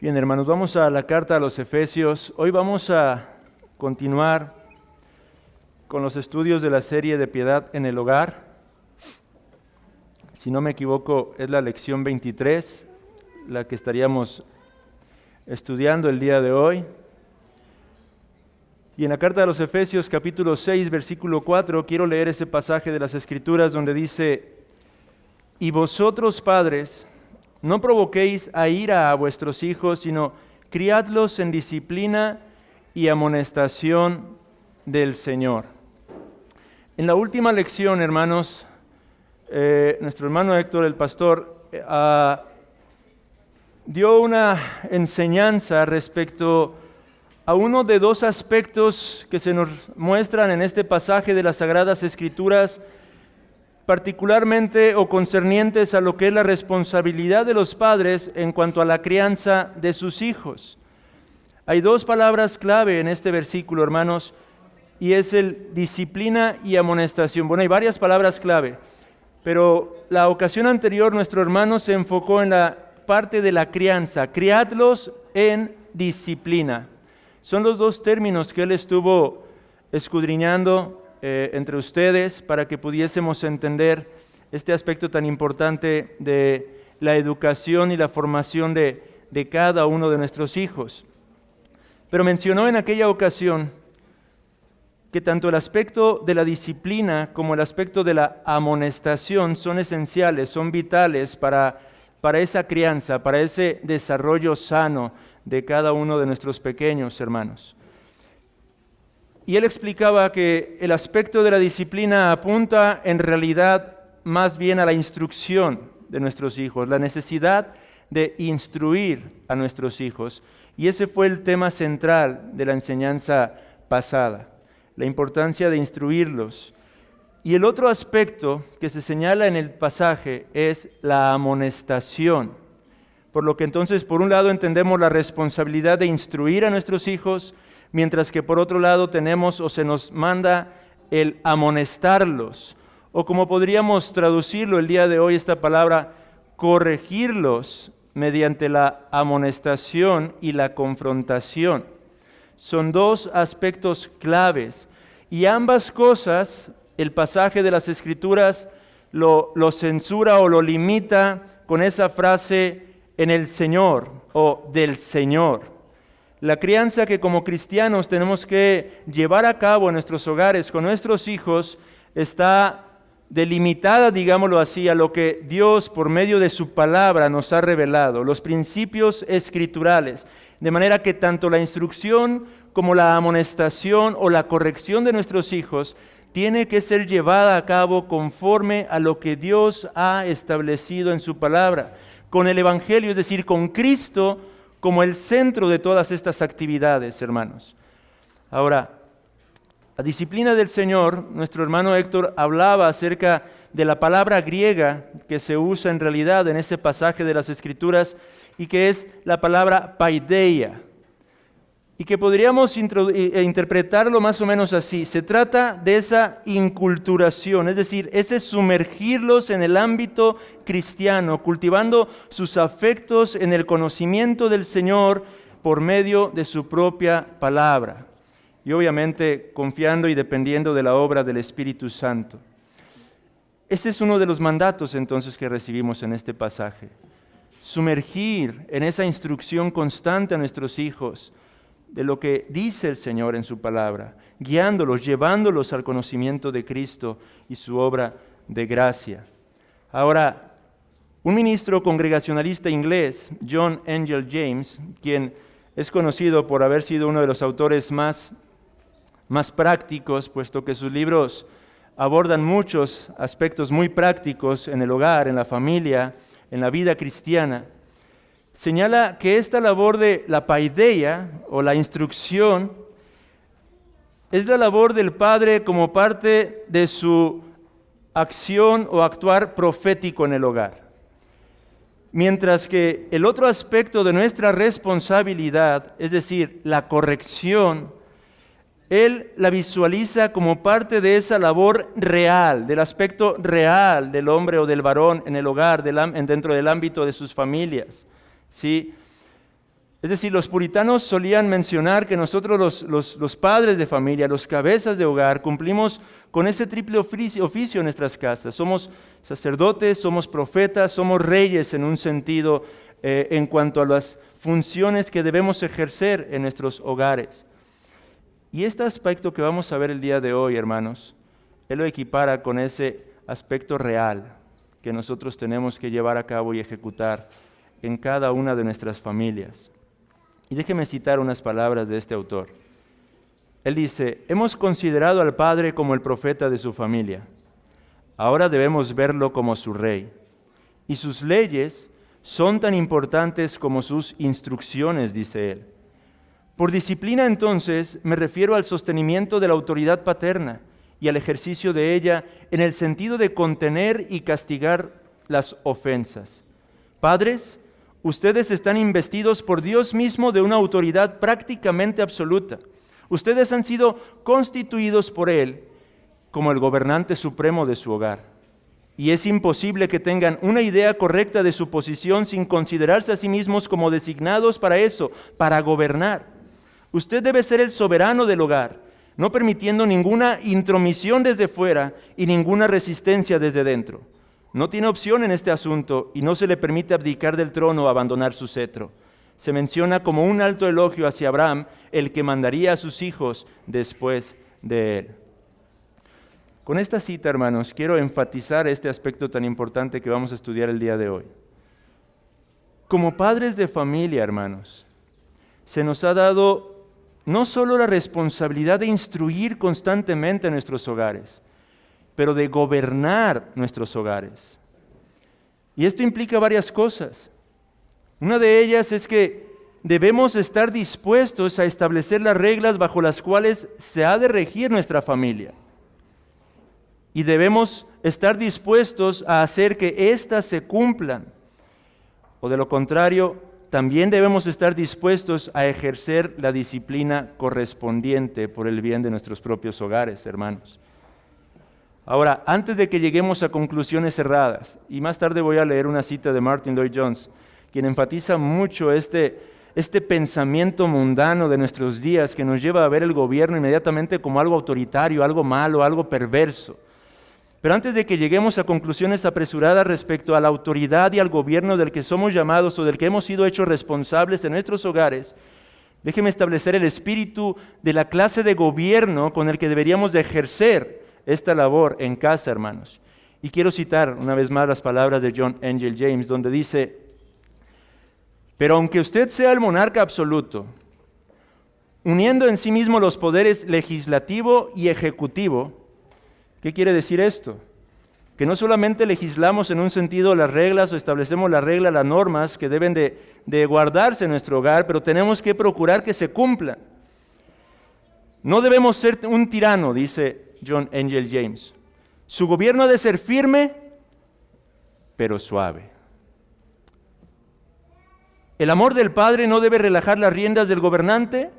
Bien, hermanos, vamos a la carta a los Efesios. Hoy vamos a continuar con los estudios de la serie de piedad en el hogar. Si no me equivoco, es la lección 23, la que estaríamos estudiando el día de hoy. Y en la carta a los Efesios, capítulo 6, versículo 4, quiero leer ese pasaje de las Escrituras donde dice: «Y vosotros, padres, no provoquéis a ira a vuestros hijos, sino criadlos en disciplina y amonestación del Señor». En la última lección, hermanos, nuestro hermano Héctor, el pastor, dio una enseñanza respecto a uno de dos aspectos que se nos muestran en este pasaje de las Sagradas Escrituras, particularmente o concernientes a lo que es la responsabilidad de los padres en cuanto a la crianza de sus hijos. Hay dos palabras clave en este versículo, hermanos, y es el disciplina y amonestación. Bueno, hay varias palabras clave, pero la ocasión anterior nuestro hermano se enfocó en la parte de la crianza. Criadlos en disciplina. Son los dos términos que él estuvo escudriñando entre ustedes para que pudiésemos entender este aspecto tan importante de la educación y la formación de cada uno de nuestros hijos. Pero mencionó en aquella ocasión que tanto el aspecto de la disciplina como el aspecto de la amonestación son esenciales, son vitales para esa crianza, para ese desarrollo sano de cada uno de nuestros pequeños hermanos. Y él explicaba que el aspecto de la disciplina apunta en realidad más bien a la instrucción de nuestros hijos, la necesidad de instruir a nuestros hijos. Y ese fue el tema central de la enseñanza pasada, la importancia de instruirlos. Y el otro aspecto que se señala en el pasaje es la amonestación. Por lo que entonces, por un lado, entendemos la responsabilidad de instruir a nuestros hijos, mientras que por otro lado tenemos o se nos manda el amonestarlos, o como podríamos traducirlo el día de hoy esta palabra, corregirlos mediante la amonestación y la confrontación. Son dos aspectos claves y ambas cosas el pasaje de las Escrituras lo censura o lo limita con esa frase en el Señor o del Señor. La crianza que como cristianos tenemos que llevar a cabo en nuestros hogares con nuestros hijos está delimitada, digámoslo así, a lo que Dios por medio de su palabra nos ha revelado, los principios escriturales, de manera que tanto la instrucción como la amonestación o la corrección de nuestros hijos tiene que ser llevada a cabo conforme a lo que Dios ha establecido en su palabra, con el Evangelio, es decir, con Cristo como el centro de todas estas actividades, hermanos. Ahora, la disciplina del Señor, nuestro hermano Héctor hablaba acerca de la palabra griega que se usa en realidad en ese pasaje de las Escrituras y que es la palabra paideia, y que podríamos interpretarlo más o menos así. Se trata de esa inculturación, es decir, ese sumergirlos en el ámbito cristiano, cultivando sus afectos en el conocimiento del Señor por medio de su propia palabra. Y obviamente confiando y dependiendo de la obra del Espíritu Santo. Ese es uno de los mandatos entonces que recibimos en este pasaje. Sumergir en esa instrucción constante a nuestros hijos de lo que dice el Señor en su palabra, guiándolos, llevándolos al conocimiento de Cristo y su obra de gracia. Ahora, un ministro congregacionalista inglés, John Angel James, quien es conocido por haber sido uno de los autores más prácticos, puesto que sus libros abordan muchos aspectos muy prácticos en el hogar, en la familia, en la vida cristiana, señala que esta labor de la paideia o la instrucción es la labor del padre como parte de su acción o actuar profético en el hogar. Mientras que el otro aspecto de nuestra responsabilidad, es decir, la corrección, él la visualiza como parte de esa labor real, del aspecto real del hombre o del varón en el hogar, dentro del ámbito de sus familias. ¿Sí? Es decir, los puritanos solían mencionar que nosotros los padres de familia, los cabezas de hogar, cumplimos con ese triple oficio en nuestras casas. Somos sacerdotes, somos profetas, somos reyes en un sentido en cuanto a las funciones que debemos ejercer en nuestros hogares. Y este aspecto que vamos a ver el día de hoy, hermanos, él lo equipara con ese aspecto real que nosotros tenemos que llevar a cabo y ejecutar en cada una de nuestras familias. Y déjeme citar unas palabras de este autor. Él dice: hemos considerado al padre como el profeta de su familia. Ahora debemos verlo como su rey. Y sus leyes son tan importantes como sus instrucciones, dice él. Por disciplina, entonces, me refiero al sostenimiento de la autoridad paterna y al ejercicio de ella en el sentido de contener y castigar las ofensas. Padres, ustedes están investidos por Dios mismo de una autoridad prácticamente absoluta. Ustedes han sido constituidos por Él como el gobernante supremo de su hogar. Y es imposible que tengan una idea correcta de su posición sin considerarse a sí mismos como designados para eso, para gobernar. Usted debe ser el soberano del hogar, no permitiendo ninguna intromisión desde fuera y ninguna resistencia desde dentro. No tiene opción en este asunto y no se le permite abdicar del trono o abandonar su cetro. Se menciona como un alto elogio hacia Abraham, el que mandaría a sus hijos después de él. Con esta cita, hermanos, quiero enfatizar este aspecto tan importante que vamos a estudiar el día de hoy. Como padres de familia, hermanos, se nos ha dado no solo la responsabilidad de instruir constantemente a nuestros hogares, pero de gobernar nuestros hogares. Y esto implica varias cosas. Una de ellas es que debemos estar dispuestos a establecer las reglas bajo las cuales se ha de regir nuestra familia. Y debemos estar dispuestos a hacer que éstas se cumplan. O de lo contrario, también debemos estar dispuestos a ejercer la disciplina correspondiente por el bien de nuestros propios hogares, hermanos. Ahora, antes de que lleguemos a conclusiones cerradas, y más tarde voy a leer una cita de Martin Lloyd-Jones, quien enfatiza mucho este pensamiento mundano de nuestros días que nos lleva a ver el gobierno inmediatamente como algo autoritario, algo malo, algo perverso. Pero antes de que lleguemos a conclusiones apresuradas respecto a la autoridad y al gobierno del que somos llamados o del que hemos sido hechos responsables en nuestros hogares, déjeme establecer el espíritu de la clase de gobierno con el que deberíamos de ejercer esta labor en casa, hermanos. Y quiero citar una vez más las palabras de John Angel James, donde dice: pero aunque usted sea el monarca absoluto, uniendo en sí mismo los poderes legislativo y ejecutivo, ¿qué quiere decir esto? Que no solamente legislamos en un sentido las reglas o establecemos las reglas, las normas que deben de guardarse en nuestro hogar, pero tenemos que procurar que se cumplan. No debemos ser un tirano, dice John Angel James. Su gobierno ha de ser firme, pero suave. El amor del Padre no debe relajar las riendas del gobernante,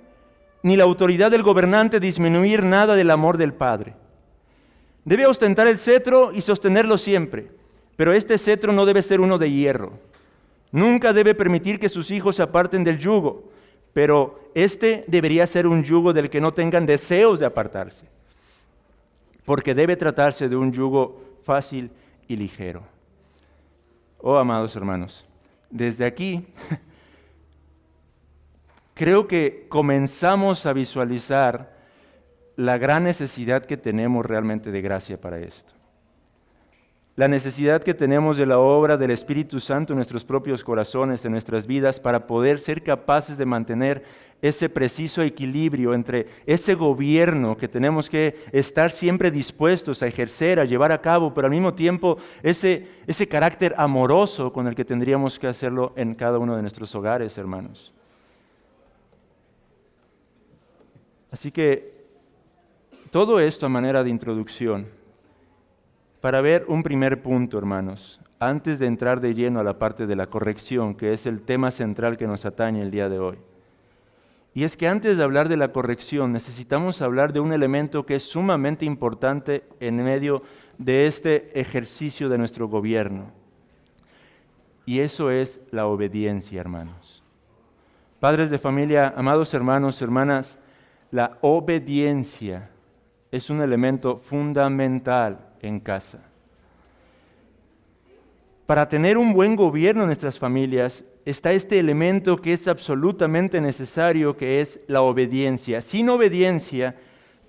ni la autoridad del gobernante disminuir nada del amor del Padre. Debe ostentar el cetro y sostenerlo siempre, pero este cetro no debe ser uno de hierro. Nunca debe permitir que sus hijos se aparten del yugo, pero este debería ser un yugo del que no tengan deseos de apartarse, porque debe tratarse de un yugo fácil y ligero. Oh, amados hermanos, desde aquí creo que comenzamos a visualizar la gran necesidad que tenemos realmente de gracia para esto. La necesidad que tenemos de la obra del Espíritu Santo en nuestros propios corazones, en nuestras vidas, para poder ser capaces de mantener ese preciso equilibrio entre ese gobierno que tenemos que estar siempre dispuestos a ejercer, a llevar a cabo, pero al mismo tiempo ese carácter amoroso con el que tendríamos que hacerlo en cada uno de nuestros hogares, hermanos. Así que todo esto a manera de introducción, para ver un primer punto, hermanos, antes de entrar de lleno a la parte de la corrección, que es el tema central que nos atañe el día de hoy. Y es que antes de hablar de la corrección, necesitamos hablar de un elemento que es sumamente importante en medio de este ejercicio de nuestro gobierno. Y eso es la obediencia, hermanos. Padres de familia, amados hermanos, hermanas, la obediencia es un elemento fundamental en casa. Para tener un buen gobierno en nuestras familias está este elemento que es absolutamente necesario, que es la obediencia. Sin obediencia,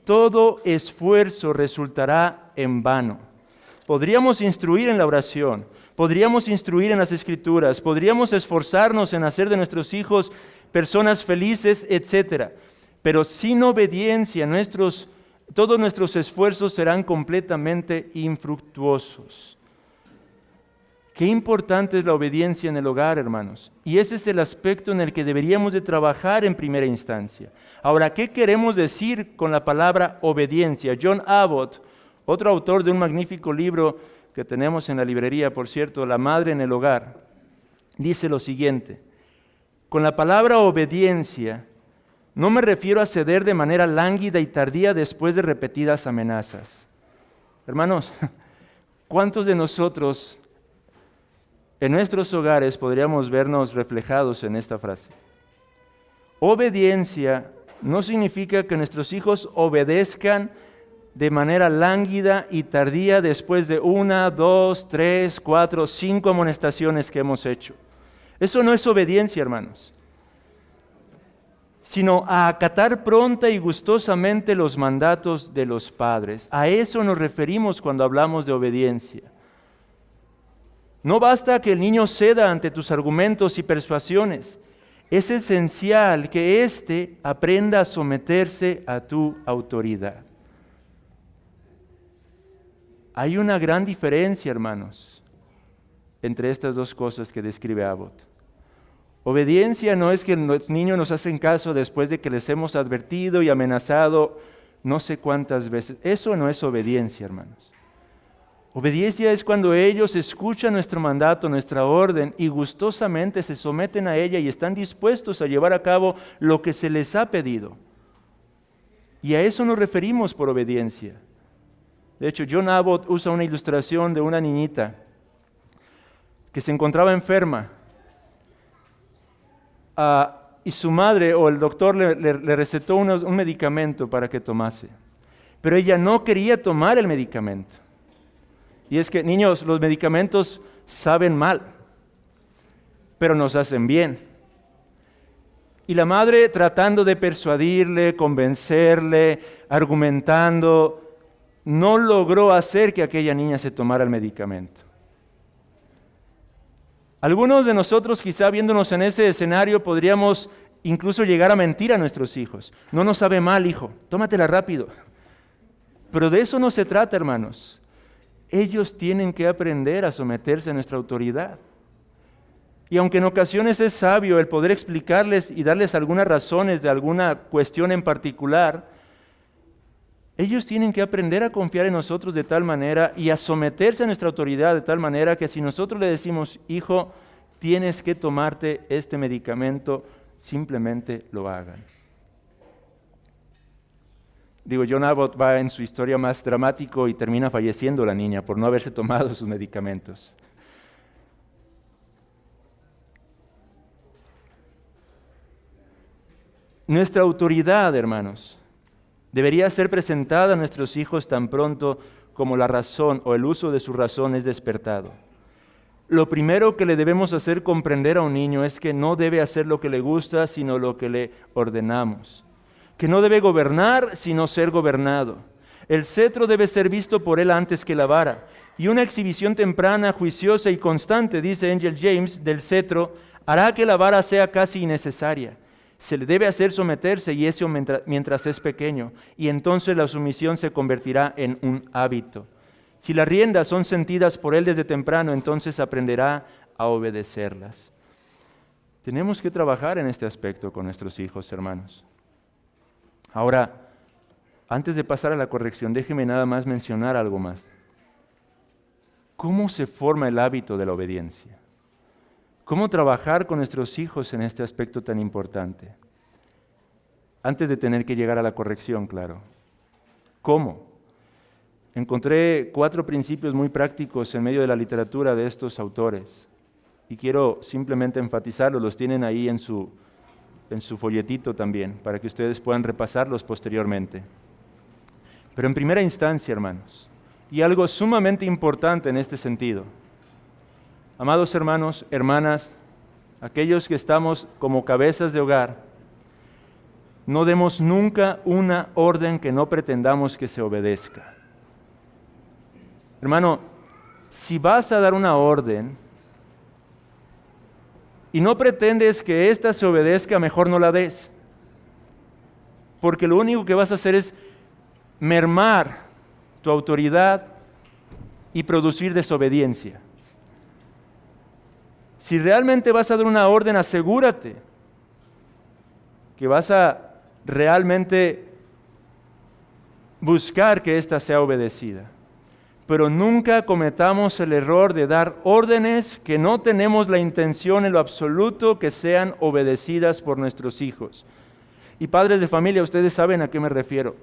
todo esfuerzo resultará en vano. Podríamos instruir en la oración, podríamos instruir en las Escrituras, podríamos esforzarnos en hacer de nuestros hijos personas felices, etc. Pero sin obediencia, todos nuestros esfuerzos serán completamente infructuosos. Qué importante es la obediencia en el hogar, hermanos. Y ese es el aspecto en el que deberíamos de trabajar en primera instancia. Ahora, ¿qué queremos decir con la palabra obediencia? John Abbott, otro autor de un magnífico libro que tenemos en la librería, por cierto, La Madre en el Hogar, dice lo siguiente: con la palabra obediencia no me refiero a ceder de manera lánguida y tardía después de repetidas amenazas. Hermanos, ¿cuántos de nosotros en nuestros hogares podríamos vernos reflejados en esta frase? Obediencia no significa que nuestros hijos obedezcan de manera lánguida y tardía después de 1, 2, 3, 4, 5 amonestaciones que hemos hecho. Eso no es obediencia, hermanos, sino a acatar pronta y gustosamente los mandatos de los padres. A eso nos referimos cuando hablamos de obediencia. No basta que el niño ceda ante tus argumentos y persuasiones. Es esencial que éste aprenda a someterse a tu autoridad. Hay una gran diferencia, hermanos, entre estas dos cosas que describe Abbott. Obediencia no es que los niños nos hacen caso después de que les hemos advertido y amenazado no sé cuántas veces. Eso no es obediencia, hermanos. Obediencia es cuando ellos escuchan nuestro mandato, nuestra orden, y gustosamente se someten a ella y están dispuestos a llevar a cabo lo que se les ha pedido. Y a eso nos referimos por obediencia. De hecho, John Abbott usa una ilustración de una niñita que se encontraba enferma, y su madre o el doctor le recetó un medicamento para que tomase. Pero ella no quería tomar el medicamento. Y es que, niños, los medicamentos saben mal, pero nos hacen bien. Y la madre, tratando de persuadirle, convencerle, argumentando, no logró hacer que aquella niña se tomara el medicamento. Algunos de nosotros, quizá viéndonos en ese escenario, podríamos incluso llegar a mentir a nuestros hijos. No nos sabe mal, hijo, tómatela rápido. Pero de eso no se trata, hermanos. Ellos tienen que aprender a someterse a nuestra autoridad. Y aunque en ocasiones es sabio el poder explicarles y darles algunas razones de alguna cuestión en particular, ellos tienen que aprender a confiar en nosotros de tal manera y a someterse a nuestra autoridad de tal manera que si nosotros le decimos, hijo, tienes que tomarte este medicamento, simplemente lo hagan. John Abbott va en su historia más dramático y termina falleciendo la niña por no haberse tomado sus medicamentos. Nuestra autoridad, hermanos, debería ser presentada a nuestros hijos tan pronto como la razón o el uso de su razón es despertado. Lo primero que le debemos hacer comprender a un niño es que no debe hacer lo que le gusta, sino lo que le ordenamos. Que no debe gobernar, sino ser gobernado. El cetro debe ser visto por él antes que la vara. Y una exhibición temprana, juiciosa y constante, dice Angel James, del cetro, hará que la vara sea casi innecesaria. Se le debe hacer someterse y eso mientras es pequeño. Y entonces la sumisión se convertirá en un hábito. Si las riendas son sentidas por él desde temprano, entonces aprenderá a obedecerlas. Tenemos que trabajar en este aspecto con nuestros hijos, hermanos. Ahora, antes de pasar a la corrección, déjeme nada más mencionar algo más. ¿Cómo se forma el hábito de la obediencia? ¿Cómo trabajar con nuestros hijos en este aspecto tan importante? Antes de tener que llegar a la corrección, claro. ¿Cómo? Encontré 4 principios muy prácticos en medio de la literatura de estos autores y quiero simplemente enfatizarlos, los tienen ahí en su en su folletito también, para que ustedes puedan repasarlos posteriormente. Pero en primera instancia, hermanos, y algo sumamente importante en este sentido, amados hermanos, hermanas, aquellos que estamos como cabezas de hogar, no demos nunca una orden que no pretendamos que se obedezca. Hermano, si vas a dar una orden y no pretendes que ésta se obedezca, mejor no la des. Porque lo único que vas a hacer es mermar tu autoridad y producir desobediencia. Si realmente vas a dar una orden, asegúrate que vas a realmente buscar que ésta sea obedecida. Pero nunca cometamos el error de dar órdenes que no tenemos la intención en lo absoluto que sean obedecidas por nuestros hijos. Y padres de familia, ustedes saben a qué me refiero.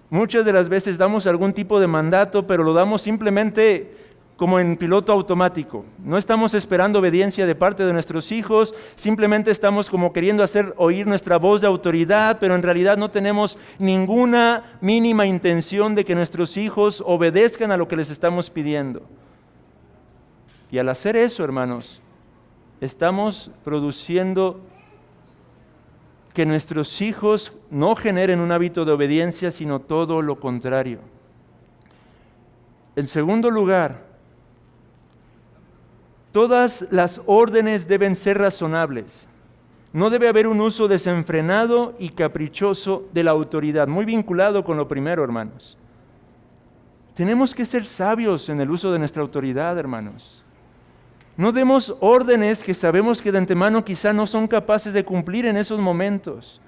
Muchas de las veces damos algún tipo de mandato, pero lo damos simplemente como en piloto automático. No estamos esperando obediencia de parte de nuestros hijos, simplemente estamos como queriendo hacer oír nuestra voz de autoridad, pero en realidad no tenemos ninguna mínima intención de que nuestros hijos obedezcan a lo que les estamos pidiendo. Y al hacer eso, hermanos, estamos produciendo que nuestros hijos no generen un hábito de obediencia, sino todo lo contrario. En segundo lugar, todas las órdenes deben ser razonables. No debe haber un uso desenfrenado y caprichoso de la autoridad, muy vinculado con lo primero, hermanos. Tenemos que ser sabios en el uso de nuestra autoridad, hermanos. No demos órdenes que sabemos que de antemano quizá no son capaces de cumplir en esos momentos.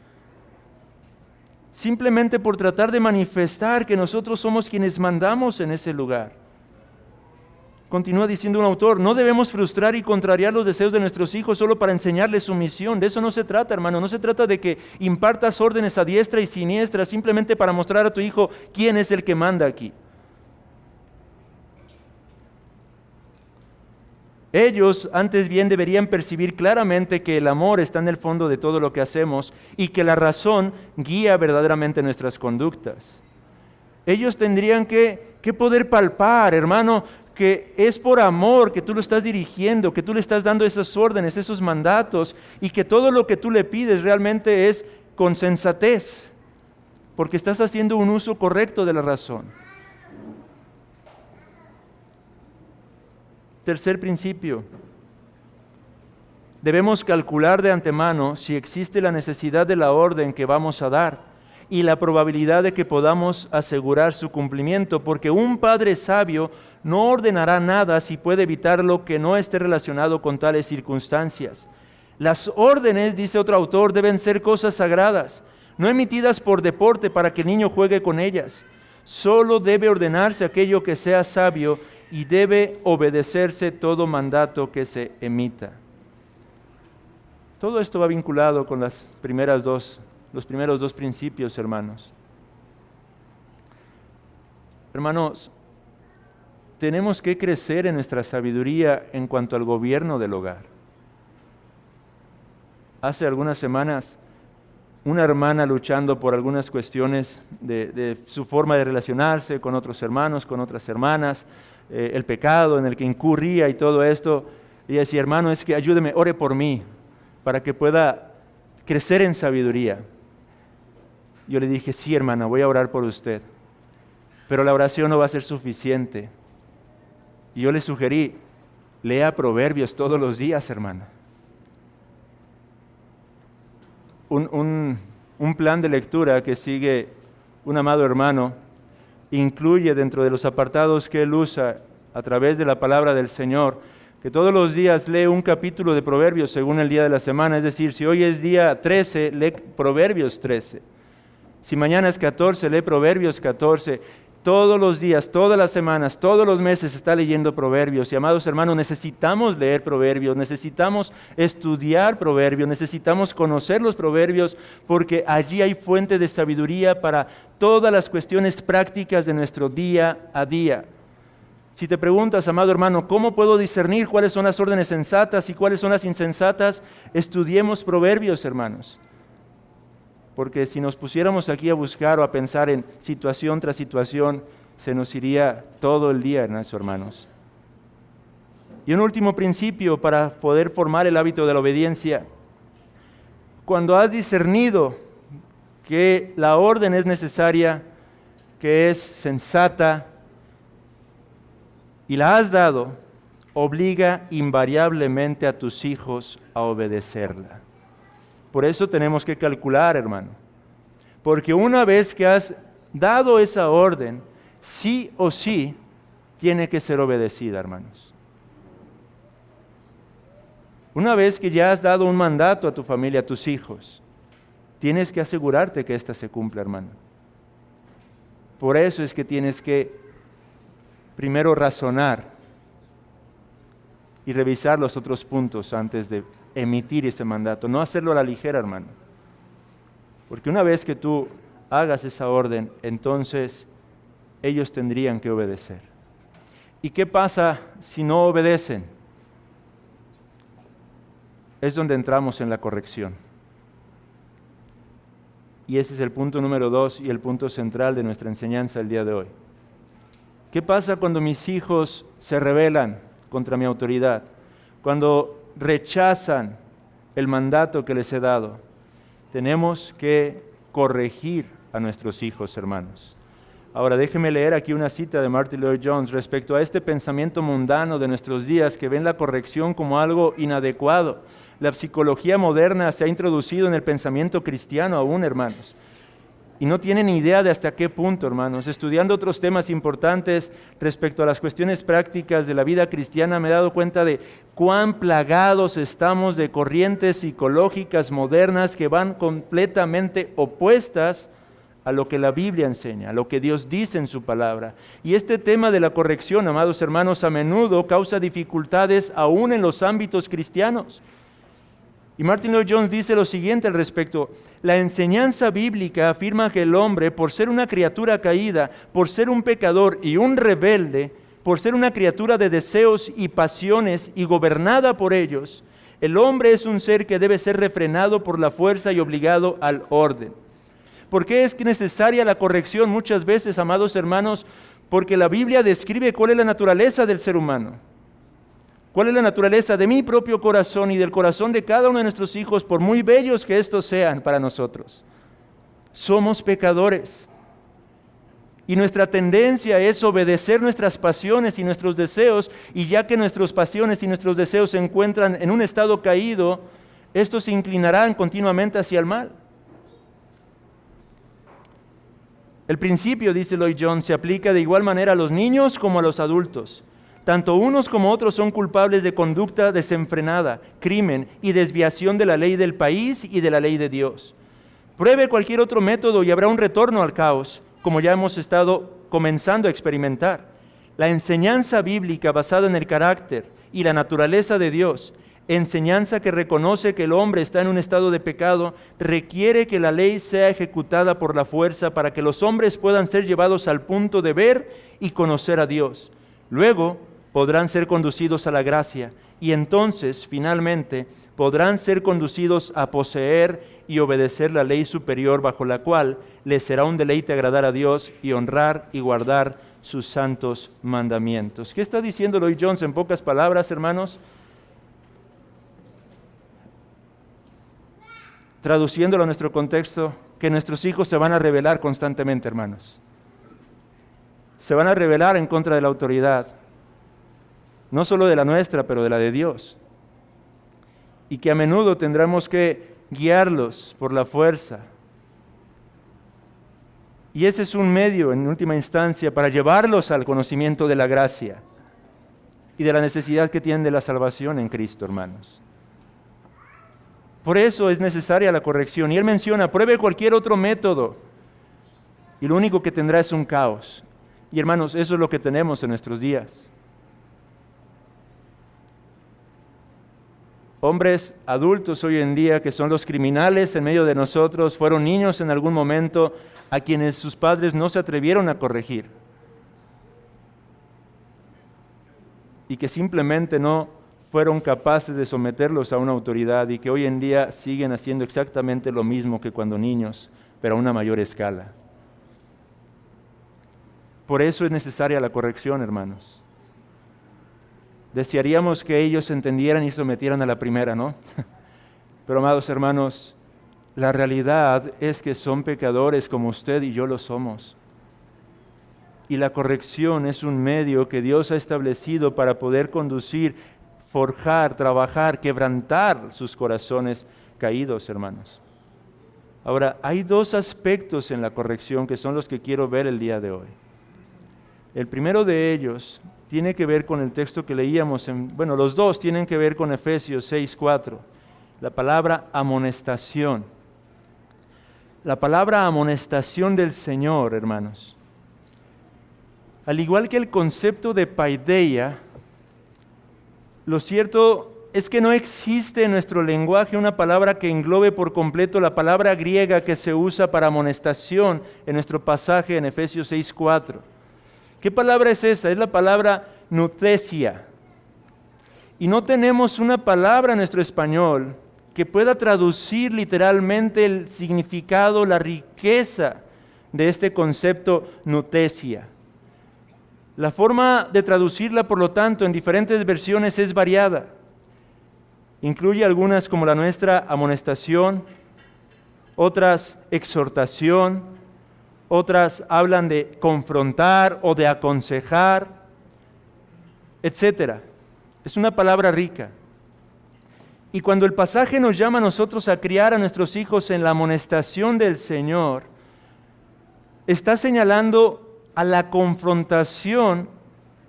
Simplemente por tratar de manifestar que nosotros somos quienes mandamos en ese lugar. Continúa diciendo un autor, no debemos frustrar y contrariar los deseos de nuestros hijos solo para enseñarles su misión. De eso no se trata, hermano. No se trata de que impartas órdenes a diestra y siniestra simplemente para mostrar a tu hijo quién es el que manda aquí. Ellos, antes bien, deberían percibir claramente que el amor está en el fondo de todo lo que hacemos y que la razón guía verdaderamente nuestras conductas. Ellos tendrían que poder palpar, hermano, que es por amor que tú lo estás dirigiendo, que tú le estás dando esas órdenes, esos mandatos, y que todo lo que tú le pides realmente es con sensatez, porque estás haciendo un uso correcto de la razón. Tercer principio, debemos calcular de antemano si existe la necesidad de la orden que vamos a dar y la probabilidad de que podamos asegurar su cumplimiento, porque un padre sabio no ordenará nada si puede evitarlo que no esté relacionado con tales circunstancias. Las órdenes, dice otro autor, deben ser cosas sagradas, no emitidas por deporte para que el niño juegue con ellas. Solo debe ordenarse aquello que sea sabio y debe obedecerse todo mandato que se emita. Todo esto va vinculado con los primeros dos principios, hermanos. Hermanos, tenemos que crecer en nuestra sabiduría en cuanto al gobierno del hogar. Hace algunas semanas, una hermana luchando por algunas cuestiones de su forma de relacionarse con otros hermanos, con otras hermanas, el pecado en el que incurría y todo esto, ella decía, hermano, es que ayúdeme, ore por mí, para que pueda crecer en sabiduría. Yo le dije, sí, hermana, voy a orar por usted, pero la oración no va a ser suficiente. Y yo le sugerí, lea Proverbios todos los días, hermana. Un plan de lectura que sigue un amado hermano incluye dentro de los apartados que él usa a través de la palabra del Señor, que todos los días lee un capítulo de Proverbios según el día de la semana. Es decir, si hoy es día 13, lee Proverbios 13. Si mañana es 14, lee Proverbios 14. Todos los días, todas las semanas, todos los meses está leyendo Proverbios. Y amados hermanos, necesitamos leer Proverbios, necesitamos estudiar Proverbios, necesitamos conocer los Proverbios, porque allí hay fuente de sabiduría para todas las cuestiones prácticas de nuestro día a día. Si te preguntas, amado hermano, ¿cómo puedo discernir cuáles son las órdenes sensatas y cuáles son las insensatas? Estudiemos Proverbios, hermanos. Porque si nos pusiéramos aquí a buscar o a pensar en situación tras situación, se nos iría todo el día en eso, hermanos. Y un último principio para poder formar el hábito de la obediencia. Cuando has discernido que la orden es necesaria, que es sensata, y la has dado, obliga invariablemente a tus hijos a obedecerla. Por eso tenemos que calcular, hermano. Porque una vez que has dado esa orden, sí o sí, tiene que ser obedecida, hermanos. Una vez que ya has dado un mandato a tu familia, a tus hijos, tienes que asegurarte que ésta se cumpla, hermano. Por eso es que tienes que primero razonar y revisar los otros puntos antes de emitir ese mandato. No hacerlo a la ligera, hermano. Porque una vez que tú hagas esa orden, entonces ellos tendrían que obedecer. ¿Y qué pasa si no obedecen? Es donde entramos en la corrección. Y ese es el punto número 2 y el punto central de nuestra enseñanza el día de hoy. ¿Qué pasa cuando mis hijos se rebelan contra mi autoridad? Cuando rechazan el mandato que les he dado. Tenemos que corregir a nuestros hijos, hermanos. Ahora déjeme leer aquí una cita de Martyn Lloyd-Jones respecto a este pensamiento mundano de nuestros días que ven la corrección como algo inadecuado. La psicología moderna se ha introducido en el pensamiento cristiano aún, hermanos. Y no tienen idea de hasta qué punto, hermanos. Estudiando otros temas importantes respecto a las cuestiones prácticas de la vida cristiana, me he dado cuenta de cuán plagados estamos de corrientes psicológicas modernas que van completamente opuestas a lo que la Biblia enseña, a lo que Dios dice en su palabra. Y este tema de la corrección, amados hermanos, a menudo causa dificultades aún en los ámbitos cristianos. Y Martyn Lloyd-Jones dice lo siguiente al respecto: la enseñanza bíblica afirma que el hombre, por ser una criatura caída, por ser un pecador y un rebelde, por ser una criatura de deseos y pasiones y gobernada por ellos, el hombre es un ser que debe ser refrenado por la fuerza y obligado al orden. ¿Por qué es necesaria la corrección muchas veces, amados hermanos? Porque la Biblia describe cuál es la naturaleza del ser humano. ¿Cuál es la naturaleza de mi propio corazón y del corazón de cada uno de nuestros hijos, por muy bellos que estos sean para nosotros? Somos pecadores. Y nuestra tendencia es obedecer nuestras pasiones y nuestros deseos, y ya que nuestras pasiones y nuestros deseos se encuentran en un estado caído, estos se inclinarán continuamente hacia el mal. El principio, dice Lloyd-Jones, se aplica de igual manera a los niños como a los adultos. Tanto unos como otros son culpables de conducta desenfrenada, crimen y desviación de la ley del país y de la ley de Dios. Pruebe cualquier otro método y habrá un retorno al caos, como ya hemos estado comenzando a experimentar. La enseñanza bíblica basada en el carácter y la naturaleza de Dios, enseñanza que reconoce que el hombre está en un estado de pecado, requiere que la ley sea ejecutada por la fuerza para que los hombres puedan ser llevados al punto de ver y conocer a Dios. Luego podrán ser conducidos a la gracia y entonces, finalmente, podrán ser conducidos a poseer y obedecer la ley superior bajo la cual les será un deleite agradar a Dios y honrar y guardar sus santos mandamientos. ¿Qué está diciendo Lloyd-Jones en pocas palabras, hermanos? Traduciéndolo a nuestro contexto, que nuestros hijos se van a rebelar constantemente, hermanos. Se van a rebelar en contra de la autoridad, no solo de la nuestra, pero de la de Dios. Y que a menudo tendremos que guiarlos por la fuerza. Y ese es un medio, en última instancia, para llevarlos al conocimiento de la gracia y de la necesidad que tienen de la salvación en Cristo, hermanos. Por eso es necesaria la corrección. Y él menciona, pruebe cualquier otro método, y lo único que tendrá es un caos. Y hermanos, eso es lo que tenemos en nuestros días. Hombres adultos hoy en día que son los criminales en medio de nosotros, fueron niños en algún momento a quienes sus padres no se atrevieron a corregir. y que simplemente no fueron capaces de someterlos a una autoridad y que hoy en día siguen haciendo exactamente lo mismo que cuando niños, pero a una mayor escala. Por eso es necesaria la corrección, hermanos. Desearíamos que ellos entendieran y sometieran a la primera, ¿no? Pero, amados hermanos, la realidad es que son pecadores como usted y yo lo somos. Y la corrección es un medio que Dios ha establecido para poder conducir, forjar, trabajar, quebrantar sus corazones caídos, hermanos. Ahora, hay dos aspectos en la corrección que son los que quiero ver el día de hoy. El primero de ellos tiene que ver con el texto que leíamos, los dos tienen que ver con Efesios 6:4, la palabra amonestación. La palabra amonestación del Señor, hermanos. Al igual que el concepto de paideia, lo cierto es que no existe en nuestro lenguaje una palabra que englobe por completo la palabra griega que se usa para amonestación en nuestro pasaje en Efesios 6:4. ¿Qué palabra es esa? Es la palabra nutesia. Y no tenemos una palabra en nuestro español que pueda traducir literalmente el significado, la riqueza de este concepto nutesia. La forma de traducirla, por lo tanto, en diferentes versiones es variada. Incluye algunas como la nuestra, amonestación, otras exhortación, otras hablan de confrontar o de aconsejar, etc. Es una palabra rica. Y cuando el pasaje nos llama a nosotros a criar a nuestros hijos en la amonestación del Señor, está señalando a la confrontación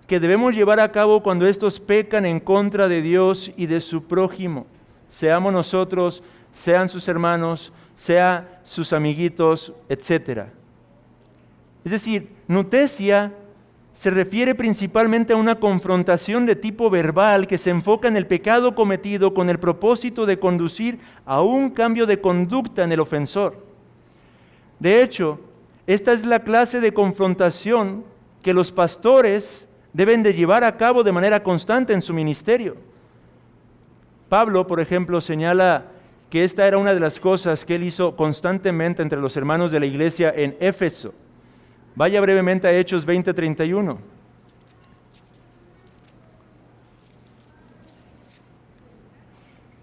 que debemos llevar a cabo cuando estos pecan en contra de Dios y de su prójimo, seamos nosotros, sean sus hermanos, sean sus amiguitos, etc. Es decir, nutesia se refiere principalmente a una confrontación de tipo verbal que se enfoca en el pecado cometido con el propósito de conducir a un cambio de conducta en el ofensor. De hecho, esta es la clase de confrontación que los pastores deben de llevar a cabo de manera constante en su ministerio. Pablo, por ejemplo, señala que esta era una de las cosas que él hizo constantemente entre los hermanos de la iglesia en Éfeso. Vaya brevemente a Hechos 20:31.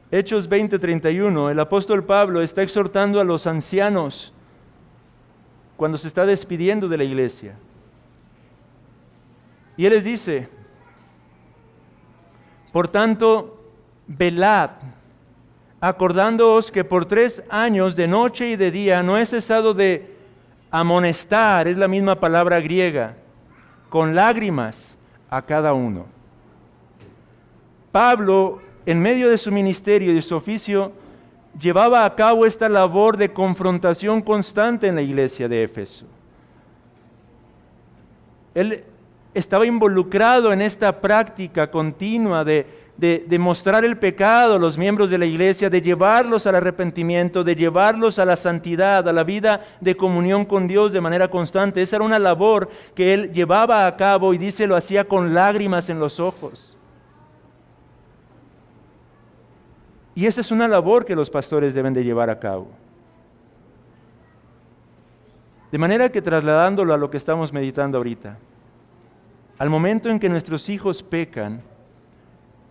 Hechos 20:31, el apóstol Pablo está exhortando a los ancianos cuando se está despidiendo de la iglesia. Y él les dice, por tanto, velad, acordándoos que por 3 años de noche y de día no he cesado de amonestar, es la misma palabra griega, con lágrimas a cada uno. Pablo, en medio de su ministerio y de su oficio, llevaba a cabo esta labor de confrontación constante en la iglesia de Éfeso. Él estaba involucrado en esta práctica continua de mostrar el pecado a los miembros de la iglesia, de llevarlos al arrepentimiento, de llevarlos a la santidad, a la vida de comunión con Dios de manera constante. Esa era una labor que él llevaba a cabo y dice, lo hacía con lágrimas en los ojos. Y esa es una labor que los pastores deben de llevar a cabo. De manera que trasladándolo a lo que estamos meditando ahorita, al momento en que nuestros hijos pecan,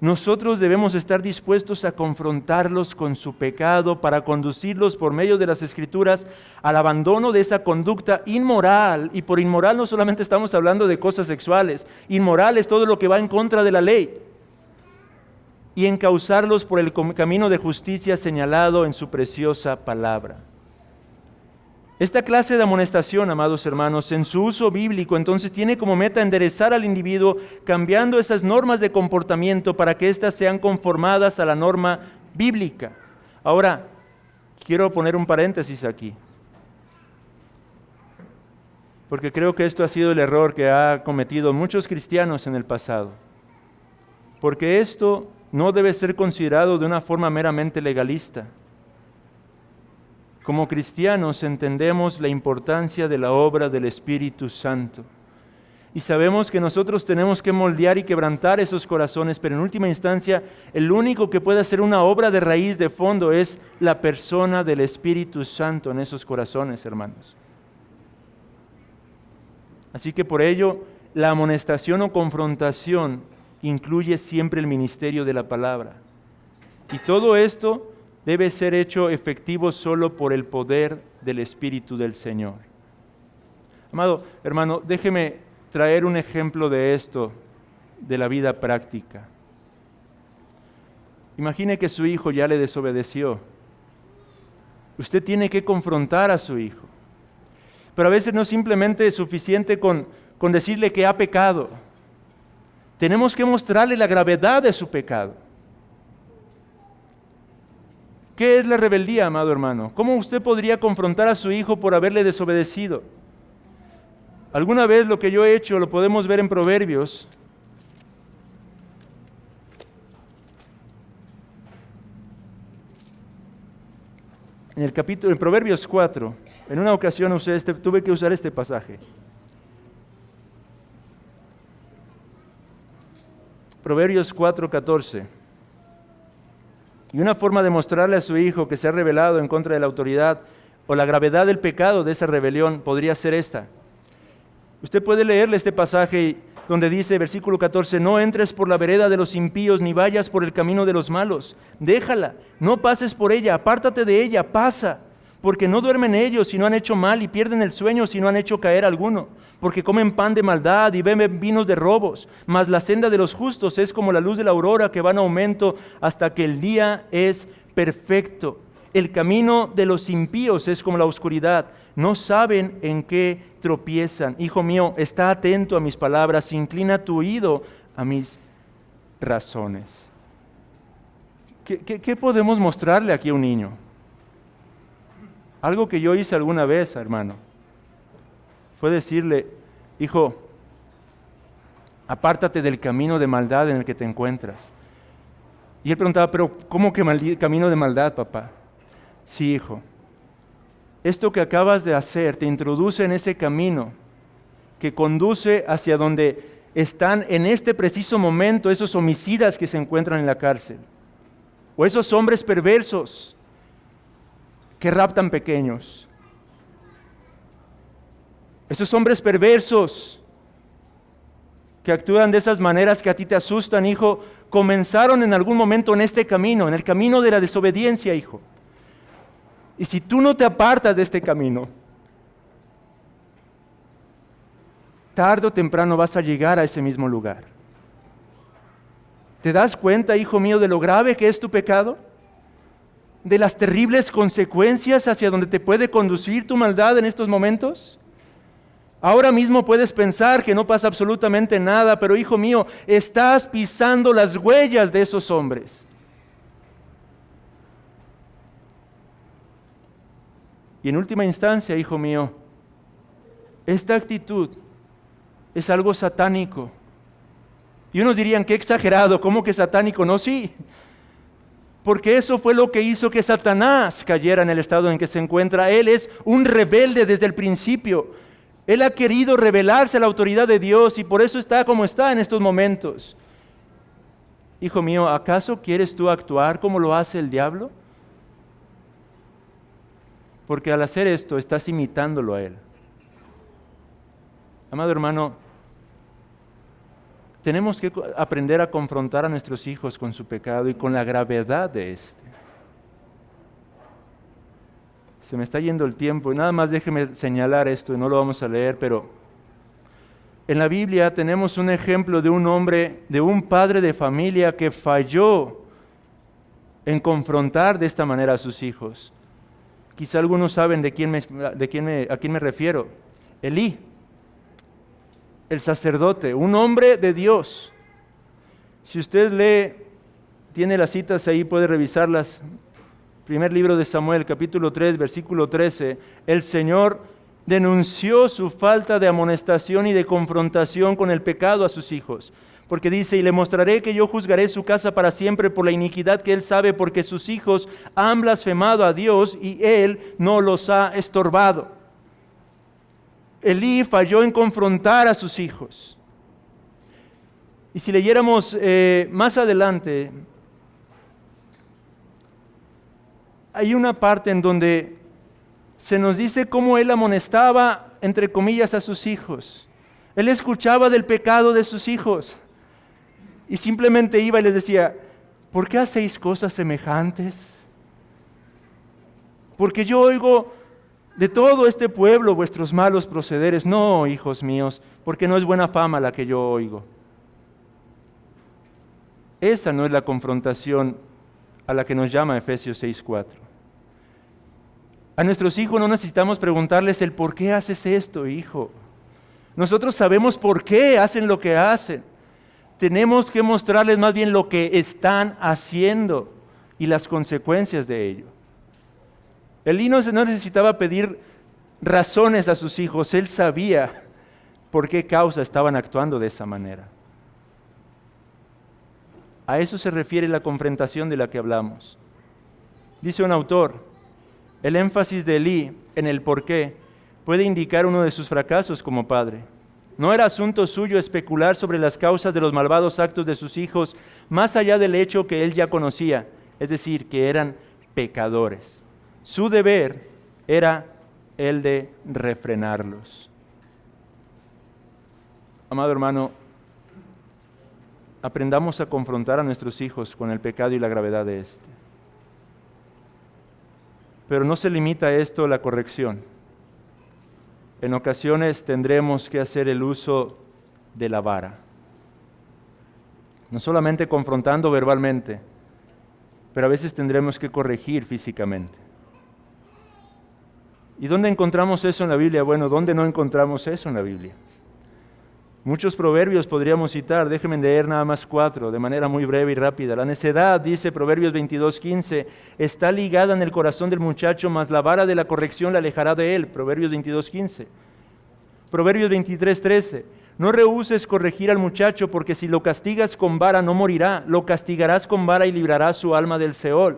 nosotros debemos estar dispuestos a confrontarlos con su pecado para conducirlos por medio de las Escrituras al abandono de esa conducta inmoral. Y por inmoral no solamente estamos hablando de cosas sexuales, inmoral es todo lo que va en contra de la ley. Y encauzarlos por el camino de justicia señalado en su preciosa palabra. Esta clase de amonestación, amados hermanos, en su uso bíblico, entonces tiene como meta enderezar al individuo, cambiando esas normas de comportamiento para que éstas sean conformadas a la norma bíblica. Ahora, quiero poner un paréntesis aquí, porque creo que esto ha sido el error que han cometido muchos cristianos en el pasado. Porque esto no debe ser considerado de una forma meramente legalista. Como cristianos entendemos la importancia de la obra del Espíritu Santo. Y sabemos que nosotros tenemos que moldear y quebrantar esos corazones, pero en última instancia, el único que puede hacer una obra de raíz de fondo es la persona del Espíritu Santo en esos corazones, hermanos. Así que por ello, la amonestación o confrontación incluye siempre el ministerio de la palabra. Y todo esto debe ser hecho efectivo solo por el poder del Espíritu del Señor. Amado hermano, déjeme traer un ejemplo de esto, de la vida práctica. Imagine que su hijo ya le desobedeció. Usted tiene que confrontar a su hijo. Pero a veces no es simplemente suficiente con decirle que ha pecado. Tenemos que mostrarle la gravedad de su pecado. ¿Qué es la rebeldía, amado hermano? ¿Cómo usted podría confrontar a su hijo por haberle desobedecido? Alguna vez lo que yo he hecho lo podemos ver en Proverbios. En Proverbios 4, en una ocasión tuve que usar este pasaje. Proverbios 4:14. Y una forma de mostrarle a su hijo que se ha rebelado en contra de la autoridad o la gravedad del pecado de esa rebelión podría ser esta. Usted puede leerle este pasaje donde dice, versículo 14, no entres por la vereda de los impíos, ni vayas por el camino de los malos. Déjala, no pases por ella, apártate de ella, pasa. Porque no duermen ellos si no han hecho mal, y pierden el sueño si no han hecho caer alguno. Porque comen pan de maldad y beben vinos de robos. Mas la senda de los justos es como la luz de la aurora que va en aumento hasta que el día es perfecto. El camino de los impíos es como la oscuridad. No saben en qué tropiezan. Hijo mío, está atento a mis palabras, inclina tu oído a mis razones. ¿Qué podemos mostrarle aquí a un niño? Algo que yo hice alguna vez, hermano, fue decirle, hijo, apártate del camino de maldad en el que te encuentras. Y él preguntaba, pero ¿cómo que camino de maldad, papá? Sí, hijo. Esto que acabas de hacer te introduce en ese camino que conduce hacia donde están en este preciso momento esos homicidas que se encuentran en la cárcel, o esos hombres perversos que raptan pequeños, esos hombres perversos que actúan de esas maneras que a ti te asustan, hijo, comenzaron en algún momento en este camino, en el camino de la desobediencia, hijo. Y si tú no te apartas de este camino, tarde o temprano vas a llegar a ese mismo lugar. ¿Te das cuenta, hijo mío, de lo grave que es tu pecado? ¿De las terribles consecuencias hacia donde te puede conducir tu maldad en estos momentos? Ahora mismo puedes pensar que no pasa absolutamente nada, pero hijo mío, estás pisando las huellas de esos hombres. Y en última instancia, hijo mío, esta actitud es algo satánico. Y unos dirían, qué exagerado, ¿cómo que satánico? No, sí, porque eso fue lo que hizo que Satanás cayera en el estado en que se encuentra. Él es un rebelde desde el principio. Él ha querido rebelarse a la autoridad de Dios y por eso está como está en estos momentos. Hijo mío, ¿acaso quieres tú actuar como lo hace el diablo? Porque al hacer esto estás imitándolo a él. Amado hermano, tenemos que aprender a confrontar a nuestros hijos con su pecado y con la gravedad de este. Se me está yendo el tiempo y nada más déjeme señalar esto y no lo vamos a leer, pero en la Biblia tenemos un ejemplo de un hombre, de un padre de familia que falló en confrontar de esta manera a sus hijos. Quizá algunos saben a quién me refiero. Elí, el sacerdote, un hombre de Dios. Si usted lee, tiene las citas ahí, puede revisarlas. Primer libro de Samuel, capítulo 3, versículo 13. El Señor denunció su falta de amonestación y de confrontación con el pecado a sus hijos. Porque dice, y le mostraré que yo juzgaré su casa para siempre por la iniquidad que él sabe, porque sus hijos han blasfemado a Dios y él no los ha estorbado. Elí falló en confrontar a sus hijos. Y si leyéramos más adelante, hay una parte en donde se nos dice cómo él amonestaba, entre comillas, a sus hijos. Él escuchaba del pecado de sus hijos y simplemente iba y les decía, ¿por qué hacéis cosas semejantes? Porque yo oigo de todo este pueblo vuestros malos procederes. No, hijos míos, porque no es buena fama la que yo oigo. Esa no es la confrontación a la que nos llama Efesios 6:4. A nuestros hijos no necesitamos preguntarles el por qué haces esto, hijo. Nosotros sabemos por qué hacen lo que hacen. Tenemos que mostrarles más bien lo que están haciendo y las consecuencias de ello. Elí no necesitaba pedir razones a sus hijos, él sabía por qué causa estaban actuando de esa manera. A eso se refiere la confrontación de la que hablamos. Dice un autor, el énfasis de Elí en el por qué puede indicar uno de sus fracasos como padre. No era asunto suyo especular sobre las causas de los malvados actos de sus hijos, más allá del hecho que él ya conocía, es decir, que eran pecadores. Su deber era el de refrenarlos. Amado hermano, aprendamos a confrontar a nuestros hijos con el pecado y la gravedad de este. Pero no se limita a esto la corrección. En ocasiones tendremos que hacer el uso de la vara. No solamente confrontando verbalmente, pero a veces tendremos que corregir físicamente. ¿Y dónde encontramos eso en la Biblia? Bueno, ¿dónde no encontramos eso en la Biblia? Muchos proverbios podríamos citar, déjenme leer nada más 4, de manera muy breve y rápida. La necedad, dice Proverbios 22:15, está ligada en el corazón del muchacho, mas la vara de la corrección la alejará de él. Proverbios 22:15. Proverbios 23:13, no rehuses corregir al muchacho, porque si lo castigas con vara no morirá, lo castigarás con vara y librarás su alma del Seol.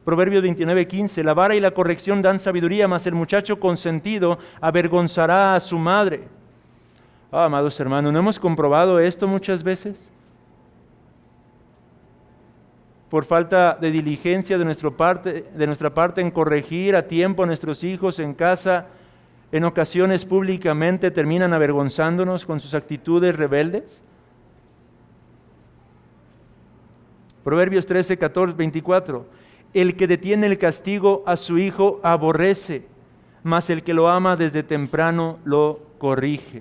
Proverbios 29:15, la vara y la corrección dan sabiduría, mas el muchacho consentido avergonzará a su madre. Amados hermanos, ¿no hemos comprobado esto muchas veces? Por falta de diligencia de nuestra parte en corregir a tiempo a nuestros hijos en casa, en ocasiones públicamente terminan avergonzándonos con sus actitudes rebeldes. Proverbios 13:24, el que detiene el castigo a su hijo aborrece, mas el que lo ama desde temprano lo corrige.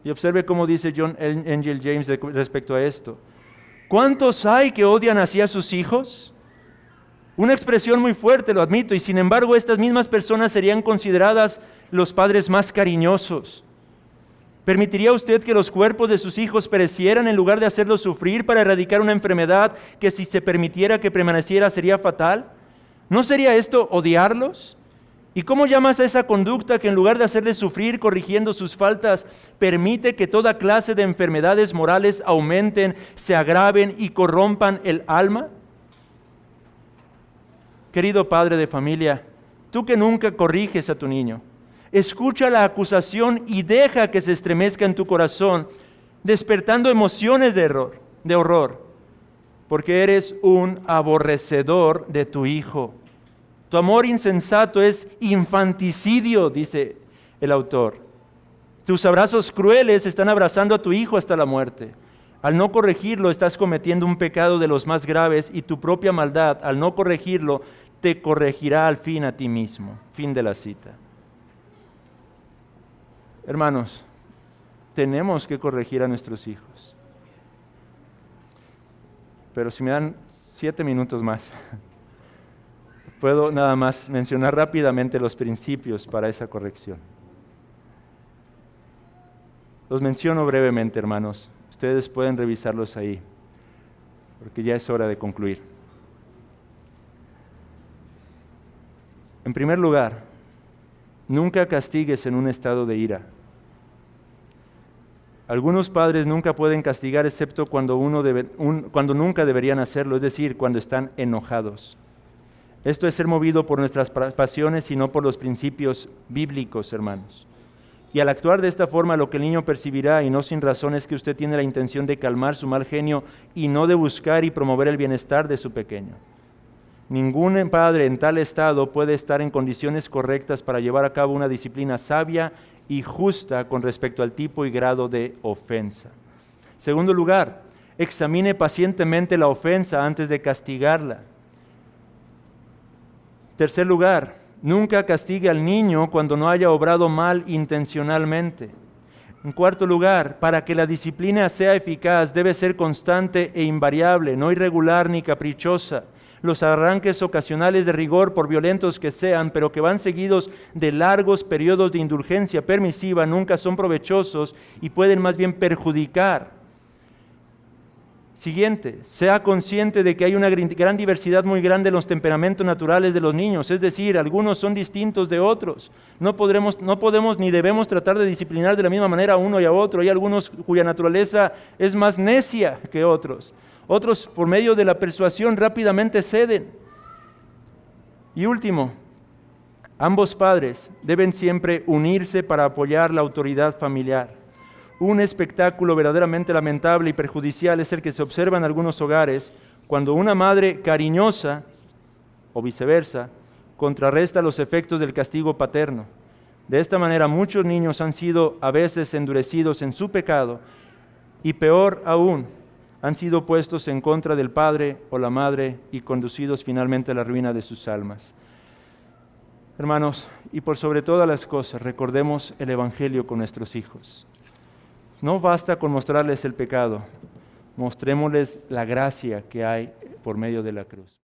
Y observe cómo dice John Angel James respecto a esto. ¿Cuántos hay que odian así a sus hijos? Una expresión muy fuerte, lo admito, y sin embargo estas mismas personas serían consideradas los padres más cariñosos. ¿Permitiría usted que los cuerpos de sus hijos perecieran en lugar de hacerlos sufrir para erradicar una enfermedad que si se permitiera que permaneciera sería fatal? ¿No sería esto odiarlos? ¿Y cómo llamas a esa conducta que en lugar de hacerles sufrir corrigiendo sus faltas, permite que toda clase de enfermedades morales aumenten, se agraven y corrompan el alma? Querido padre de familia, tú que nunca corriges a tu niño, escucha la acusación y deja que se estremezca en tu corazón, despertando emociones de horror, porque eres un aborrecedor de tu hijo. Tu amor insensato es infanticidio, dice el autor. Tus abrazos crueles están abrazando a tu hijo hasta la muerte. Al no corregirlo, estás cometiendo un pecado de los más graves y tu propia maldad, al no corregirlo, te corregirá al fin a ti mismo. Fin de la cita. Hermanos, tenemos que corregir a nuestros hijos. Pero si me dan 7 minutos más, puedo nada más mencionar rápidamente los principios para esa corrección. Los menciono brevemente, hermanos. Ustedes pueden revisarlos ahí, porque ya es hora de concluir. En primer lugar, nunca castigues en un estado de ira. Algunos padres nunca pueden castigar excepto cuando nunca deberían hacerlo, es decir, cuando están enojados. Esto es ser movido por nuestras pasiones y no por los principios bíblicos, hermanos. Y al actuar de esta forma, lo que el niño percibirá, y no sin razón, es que usted tiene la intención de calmar su mal genio y no de buscar y promover el bienestar de su pequeño. Ningún padre en tal estado puede estar en condiciones correctas para llevar a cabo una disciplina sabia y justa con respecto al tipo y grado de ofensa. Segundo lugar, examine pacientemente la ofensa antes de castigarla. Tercer lugar, nunca castigue al niño cuando no haya obrado mal intencionalmente. En cuarto lugar, para que la disciplina sea eficaz debe ser constante e invariable, no irregular ni caprichosa. Los arranques ocasionales de rigor, por violentos que sean, pero que van seguidos de largos periodos de indulgencia permisiva, nunca son provechosos y pueden más bien perjudicar. Siguiente, sea consciente de que hay una gran diversidad muy grande en los temperamentos naturales de los niños, es decir, algunos son distintos de otros. No podemos ni debemos tratar de disciplinar de la misma manera a uno y a otro. Hay algunos cuya naturaleza es más necia que otros. Otros, por medio de la persuasión, rápidamente ceden. Y último, ambos padres deben siempre unirse para apoyar la autoridad familiar. Un espectáculo verdaderamente lamentable y perjudicial es el que se observa en algunos hogares cuando una madre cariñosa, o viceversa, contrarresta los efectos del castigo paterno. De esta manera, muchos niños han sido a veces endurecidos en su pecado y, peor aún, han sido puestos en contra del padre o la madre y conducidos finalmente a la ruina de sus almas. Hermanos, y por sobre todas las cosas, recordemos el Evangelio con nuestros hijos. No basta con mostrarles el pecado, mostrémosles la gracia que hay por medio de la cruz.